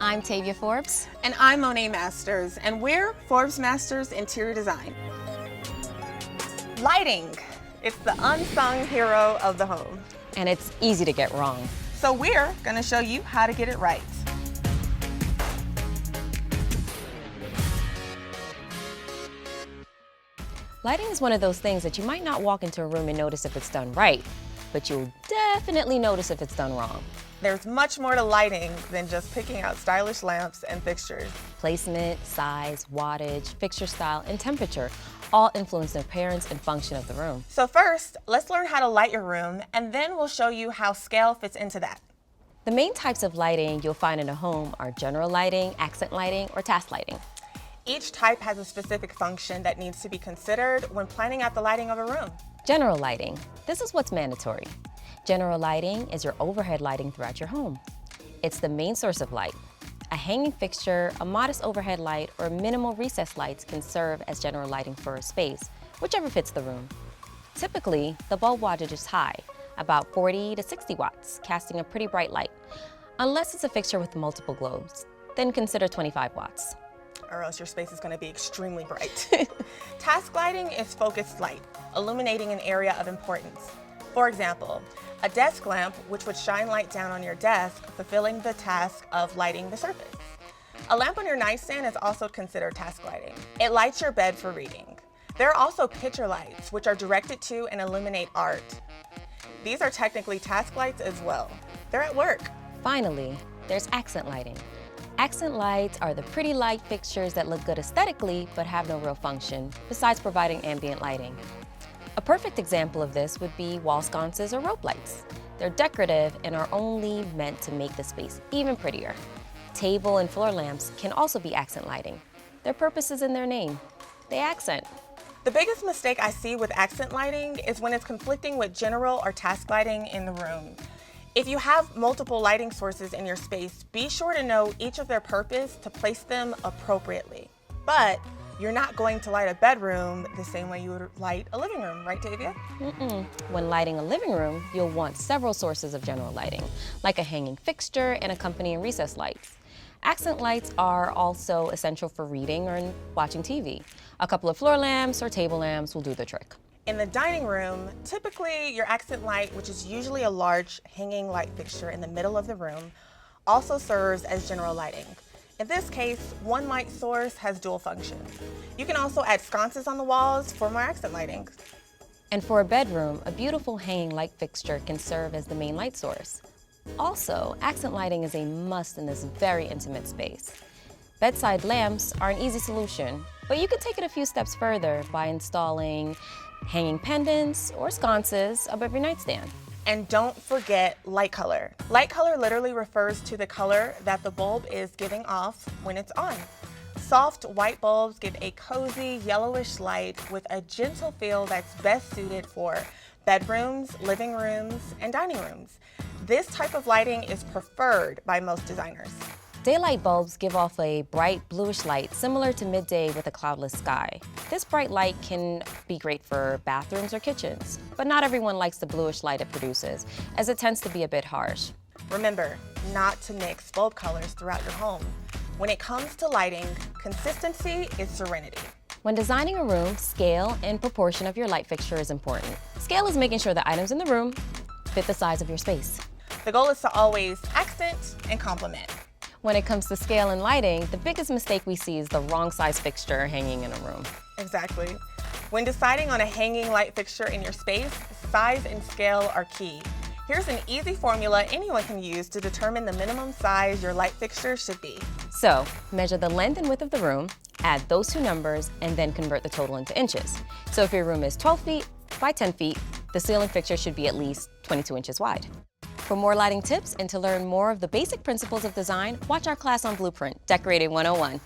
I'm Tavia Forbes. And I'm Monet Masters, and we're Forbes Masters Interior Design. Lighting. It's the unsung hero of the home. And it's easy to get wrong. So we're going to show you how to get it right. Lighting is one of those things that you might not walk into a room and notice if it's done right, but you'll definitely notice if it's done wrong. There's much more to lighting than just picking out stylish lamps and fixtures. Placement, size, wattage, fixture style, and temperature all influence the appearance and function of the room. So first, let's learn how to light your room, and then we'll show you how scale fits into that. The main types of lighting you'll find in a home are general lighting, accent lighting, or task lighting. Each type has a specific function that needs to be considered when planning out the lighting of a room. General lighting. This is what's mandatory. General lighting is your overhead lighting throughout your home. It's the main source of light. A hanging fixture, a modest overhead light, or minimal recessed lights can serve as general lighting for a space, whichever fits the room. Typically, the bulb wattage is high, about 40 to 60 watts, casting a pretty bright light. Unless it's a fixture with multiple globes, then consider 25 watts. Or else your space is going to be extremely bright. Task lighting is focused light, illuminating an area of importance. For example, a desk lamp, which would shine light down on your desk, fulfilling the task of lighting the surface. A lamp on your nightstand is also considered task lighting. It lights your bed for reading. There are also picture lights, which are directed to and illuminate art. These are technically task lights as well. They're at work. Finally, there's accent lighting. Accent lights are the pretty light fixtures that look good aesthetically but have no real function, besides providing ambient lighting. A perfect example of this would be wall sconces or rope lights. They're decorative and are only meant to make the space even prettier. Table and floor lamps can also be accent lighting. Their purpose is in their name. They accent. The biggest mistake I see with accent lighting is when it's conflicting with general or task lighting in the room. If you have multiple lighting sources in your space, be sure to know each of their purpose to place them appropriately. But you're not going to light a bedroom the same way you would light a living room, right, Tavia? When lighting a living room, you'll want several sources of general lighting, like a hanging fixture and accompanying recessed lights. Accent lights are also essential for reading or watching TV. A couple of floor lamps or table lamps will do the trick. In the dining room, typically your accent light, which is usually a large hanging light fixture in the middle of the room, also serves as general lighting. In this case, one light source has dual function. You can also add sconces on the walls for more accent lighting. And for a bedroom, a beautiful hanging light fixture can serve as the main light source. Also, accent lighting is a must in this very intimate space. Bedside lamps are an easy solution, but you can take it a few steps further by installing hanging pendants or sconces above your nightstand. And don't forget light color. Light color literally refers to the color that the bulb is giving off when it's on. Soft white bulbs give a cozy yellowish light with a gentle feel that's best suited for bedrooms, living rooms, and dining rooms. This type of lighting is preferred by most designers. Daylight bulbs give off a bright bluish light similar to midday with a cloudless sky. This bright light can be great for bathrooms or kitchens, but not everyone likes the bluish light it produces, as it tends to be a bit harsh. Remember not to mix bulb colors throughout your home. When it comes to lighting, consistency is serenity. When designing a room, scale and proportion of your light fixture is important. Scale is making sure the items in the room fit the size of your space. The goal is to always accent and complement. When it comes to scale and lighting, the biggest mistake we see is the wrong size fixture hanging in a room. Exactly. When deciding on a hanging light fixture in your space, size and scale are key. Here's an easy formula anyone can use to determine the minimum size your light fixture should be. So, measure the length and width of the room, add those two numbers, and then convert the total into inches. So if your room is 12 feet by 10 feet, the ceiling fixture should be at least 22 inches wide. For more lighting tips and to learn more of the basic principles of design, watch our class on Bluprint, Decorating 101.